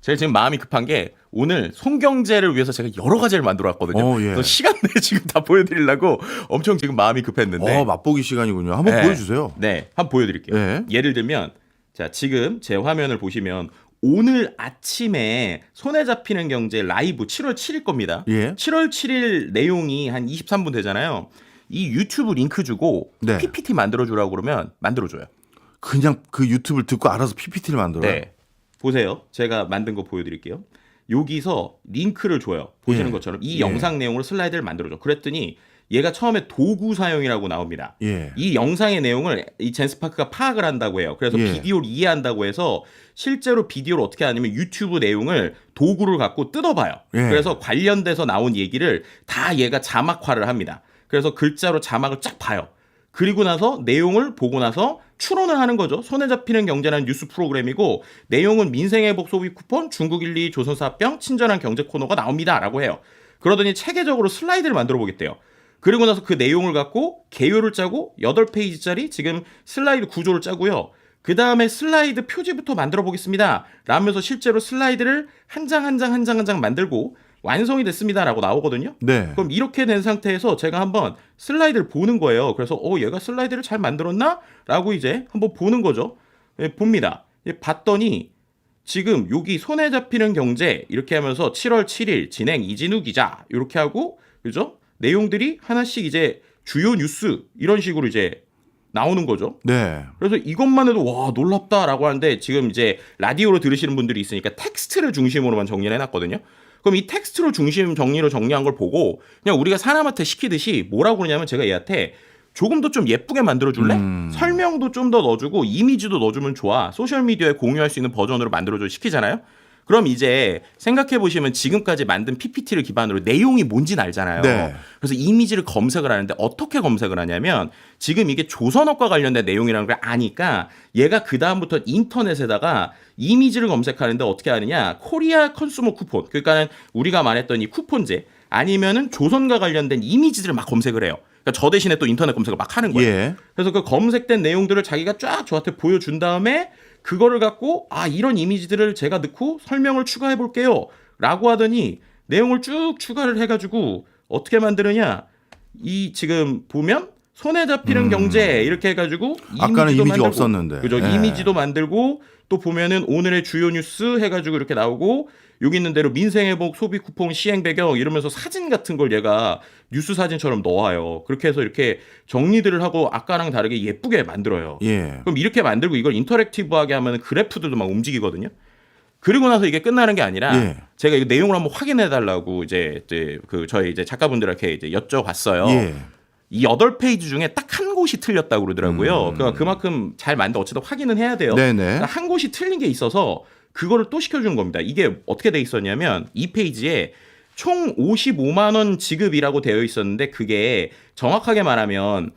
제가 지금 마음이 급한 게 오늘 손경제를 위해서 제가 여러 가지를 만들어 왔거든요. 예. 그래서 시간 내에 지금 다 보여드리려고 엄청 지금 마음이 급했는데. 맛보기 시간이군요. 한번 네. 보여주세요. 네, 한번 보여드릴게요. 네. 예를 들면 자 지금 제 화면을 보시면 오늘 아침에 손에 잡히는 경제 라이브 7월 7일 겁니다. 예. 7월 7일 내용이 한 23분 되잖아요. 이 유튜브 링크 주고 네. PPT 만들어주라고 그러면 만들어줘요. 그냥 그 유튜브를 듣고 알아서 PPT를 만들어요. 네. 보세요. 제가 만든 거 보여드릴게요. 여기서 링크를 줘요. 보시는 예. 것처럼 이 예. 영상 내용으로 슬라이드를 만들어줘. 그랬더니 얘가 처음에 도구 사용이라고 나옵니다. 예. 이 영상의 내용을 이 젠스파크가 파악을 한다고 해요. 그래서 예. 비디오를 이해한다고 해서 실제로 비디오를 어떻게 하냐면 유튜브 내용을 도구를 갖고 뜯어봐요. 예. 그래서 관련돼서 나온 얘기를 다 얘가 자막화를 합니다. 그래서 글자로 자막을 쫙 봐요. 그리고 나서 내용을 보고 나서 추론을 하는 거죠. 손에 잡히는 경제라는 뉴스 프로그램이고 내용은 민생회복 소비 쿠폰, 중국 1, 2 조선사합병, 친절한 경제 코너가 나옵니다라고 해요. 그러더니 체계적으로 슬라이드를 만들어 보겠대요. 그리고 나서 그 내용을 갖고 개요를 짜고 8페이지짜리 지금 슬라이드 구조를 짜고요. 그 다음에 슬라이드 표지부터 만들어 보겠습니다. 라면서 실제로 슬라이드를 한 장 한 장 한 장 한 장 만들고 완성이 됐습니다라고 나오거든요. 네. 그럼 이렇게 된 상태에서 제가 한번 슬라이드를 보는 거예요. 그래서 얘가 슬라이드를 잘 만들었나? 라고 이제 한번 보는 거죠. 예, 봅니다. 예, 봤더니 지금 여기 손에 잡히는 경제 이렇게 하면서 7월 7일 진행 이진우 기자 이렇게 하고 그죠? 내용들이 하나씩 이제 주요 뉴스 이런 식으로 이제 나오는 거죠. 네. 그래서 이것만 해도 와 놀랍다라고 하는데 지금 이제 라디오로 들으시는 분들이 있으니까 텍스트를 중심으로만 정리를 해놨거든요. 그럼 이 텍스트로 정리로 정리한 걸 보고 그냥 우리가 사람한테 시키듯이 뭐라고 그러냐면 제가 얘한테 조금 더 좀 예쁘게 만들어줄래? 설명도 좀 더 넣어주고 이미지도 넣어주면 좋아. 소셜미디어에 공유할 수 있는 버전으로 만들어줘 시키잖아요. 그럼 이제 생각해 보시면 지금까지 만든 PPT를 기반으로 내용이 뭔지는 알잖아요. 네. 그래서 이미지를 검색을 하는데 어떻게 검색을 하냐면 지금 이게 조선업과 관련된 내용이라는 걸 아니까 얘가 그 다음부터 인터넷에다가 이미지를 검색하는데 어떻게 하느냐 코리아 컨슈머 쿠폰 그러니까 우리가 말했던 이 쿠폰제 아니면은 조선과 관련된 이미지들을 막 검색을 해요. 그러니까 저 대신에 또 인터넷 검색을 막 하는 거예요. 예. 그래서 그 검색된 내용들을 자기가 쫙 저한테 보여준 다음에 그거를 갖고 이런 이미지들을 제가 넣고 설명을 추가해 볼게요 라고 하더니 내용을 쭉 추가를 해가지고 어떻게 만드느냐 이 지금 보면 손에 잡히는 경제 이렇게 해가지고 아까는 이미지가 만들고, 없었는데. 그죠? 예. 이미지도 만들고 또 보면은 오늘의 주요 뉴스 해가지고 이렇게 나오고 여기 있는 대로 민생회복 소비 쿠폰 시행 배경 이러면서 사진 같은 걸 얘가 뉴스 사진처럼 넣어요. 그렇게 해서 이렇게 정리들을 하고 아까랑 다르게 예쁘게 만들어요. 예. 그럼 이렇게 만들고 이걸 인터랙티브하게 하면 그래프들도 막 움직이거든요. 그리고 나서 이게 끝나는 게 아니라 예. 제가 이 내용을 한번 확인해 달라고 이제 그 저희 이제 작가분들한테 이제 여쭤봤어요. 예. 이 8페이지 중에 딱 한 곳이 틀렸다고 그러더라고요. 그러니까 그만큼 잘 만든 어쨌든 확인은 해야 돼요. 네네. 그러니까 한 곳이 틀린 게 있어서 그거를 또 시켜주는 겁니다. 이게 어떻게 돼 있었냐면 이 페이지에 총 55만 원 지급이라고 되어 있었는데 그게 정확하게 말하면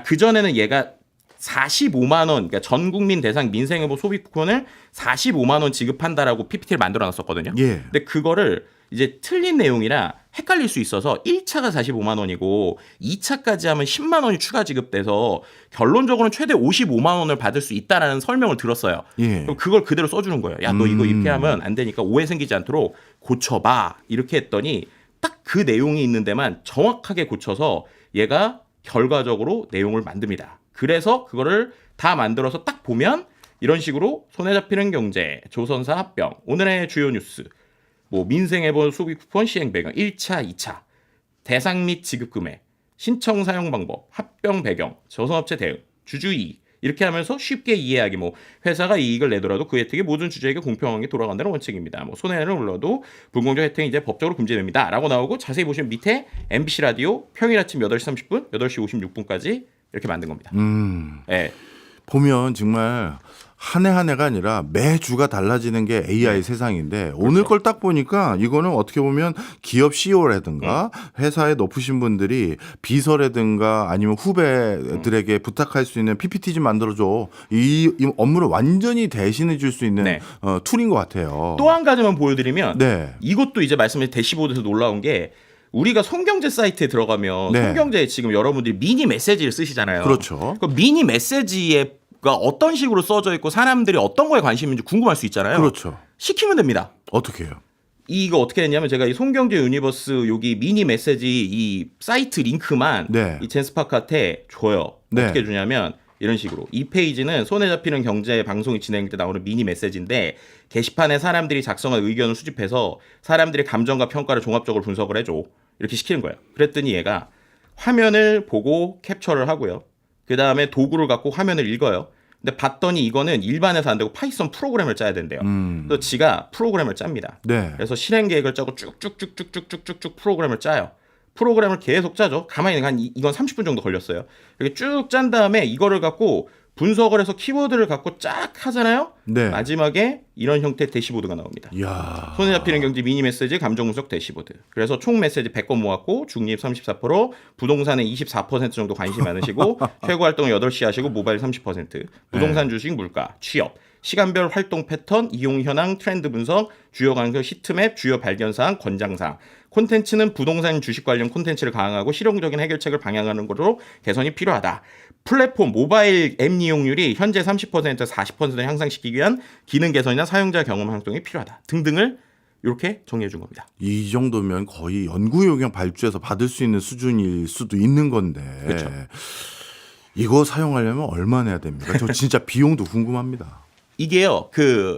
그 전에는 얘가 45만 원, 그러니까 전 국민 대상 민생회복 소비 쿠폰을 45만 원 지급한다라고 PPT를 만들어 놨었거든요. 예. 근데 그거를 이제 틀린 내용이라 헷갈릴 수 있어서 1차가 45만 원이고 2차까지 하면 10만 원이 추가 지급돼서 결론적으로는 최대 55만 원을 받을 수 있다라는 설명을 들었어요. 예. 그럼 그걸 그대로 써주는 거예요. 야, 너 이거 이렇게 하면 안 되니까 오해 생기지 않도록 고쳐봐. 이렇게 했더니 딱 그 내용이 있는 데만 정확하게 고쳐서 얘가 결과적으로 내용을 만듭니다. 그래서 그거를 다 만들어서 딱 보면 이런 식으로 손에 잡히는 경제, 조선사 합병, 오늘의 주요 뉴스, 뭐 민생회복 소비 쿠폰 시행 배경, 1차, 2차, 대상 및 지급 금액, 신청 사용 방법, 합병 배경, 조선업체 대응, 주주이익 이렇게 하면서 쉽게 이해하기 뭐 회사가 이익을 내더라도 그 혜택이 모든 주주에게 공평하게 돌아간다는 원칙입니다. 뭐 손해를 올려도 불공정 혜택이 이제 법적으로 금지됩니다라고 나오고 자세히 보시면 밑에 MBC 라디오 평일 아침 8시 30분, 8시 56분까지 이렇게 만든 겁니다. 네. 보면 정말 한 해 한 해가 아니라 매주가 달라지는 게 AI 세상인데 오늘 걸 딱 보니까 이거는 어떻게 보면 기업 CEO라든가 회사에 높으신 분들이 비서라든가 아니면 후배들에게 부탁할 수 있는 PPT 좀 만들어줘. 이 업무를 완전히 대신해 줄 수 있는 네. 툴인 것 같아요. 또 한 가지만 보여드리면 네. 이것도 이제 말씀드린 대시보드에서 놀라운 게 우리가 손경제 사이트에 들어가면 네. 손경제에 지금 여러분들이 미니 메시지를 쓰시잖아요. 그렇죠. 그 미니 메시지가 어떤 식으로 써져 있고 사람들이 어떤 거에 관심인지 궁금할 수 있잖아요. 그렇죠. 시키면 됩니다. 어떻게 해요? 이거 어떻게 했냐면 제가 이 송경제 유니버스 여기 미니 메시지 이 사이트 링크만 네. 이 젠스파크한테 줘요. 네. 어떻게 주냐면 이런 식으로 이 페이지는 손에 잡히는 경제 방송이 진행될 때 나오는 미니 메시지인데 게시판에 사람들이 작성한 의견을 수집해서 사람들의 감정과 평가를 종합적으로 분석을 해줘. 이렇게 시키는 거예요. 그랬더니 얘가 화면을 보고 캡처를 하고요. 그 다음에 도구를 갖고 화면을 읽어요. 근데 봤더니 이거는 일반에서 안 되고 파이썬 프로그램을 짜야 된대요. 그래서 지가 프로그램을 짭니다. 네. 그래서 실행 계획을 짜고 쭉쭉쭉쭉쭉쭉쭉 프로그램을 짜요. 프로그램을 계속 짜죠. 가만히 이건 30분 정도 걸렸어요. 이렇게 쭉 짠 다음에 이거를 갖고 분석을 해서 키워드를 갖고 쫙 하잖아요. 네. 마지막에 이런 형태의 대시보드가 나옵니다. 이야. 손에 잡히는 경제 미니 메시지 감정 분석 대시보드. 그래서 총 메시지 100건 모았고 중립 34%, 부동산에 24% 정도 관심이 많으시고 최고 활동 8시 하시고 모바일 30%, 부동산 주식 물가, 취업, 시간별 활동 패턴, 이용 현황, 트렌드 분석, 주요 강조 시트맵, 주요 발견사항, 권장사항. 콘텐츠는 부동산 주식 관련 콘텐츠를 강화하고 실용적인 해결책을 방향하는 것으로 개선이 필요하다. 플랫폼 모바일 앱 이용률이 현재 30%에서 40% 향상시키기 위한 기능 개선이나 사용자 경험 활동이 필요하다. 등등을 이렇게 정리해 준 겁니다. 이 정도면 거의 연구 요경 발주해서 받을 수 있는 수준일 수도 있는 건데. 그렇죠. 이거 사용하려면 얼마 내야 됩니까? 저 진짜 비용도 궁금합니다. 이게요,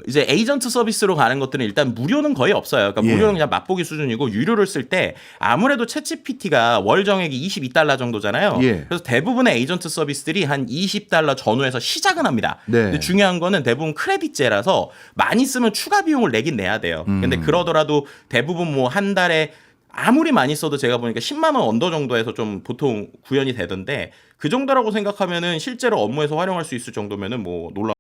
이제 에이전트 서비스로 가는 것들은 일단 무료는 거의 없어요. 그러니까 예. 무료는 그냥 맛보기 수준이고, 유료를 쓸 때 아무래도 챗GPT가 월 정액이 $22 정도잖아요. 예. 그래서 대부분의 에이전트 서비스들이 한 $20 전후에서 시작은 합니다. 네. 근데 중요한 거는 대부분 크레딧제라서 많이 쓰면 추가 비용을 내긴 내야 돼요. 근데 그러더라도 대부분 뭐 한 달에 아무리 많이 써도 제가 보니까 10만 원 언더 정도에서 좀 보통 구현이 되던데, 그 정도라고 생각하면은 실제로 업무에서 활용할 수 있을 정도면은 뭐 놀라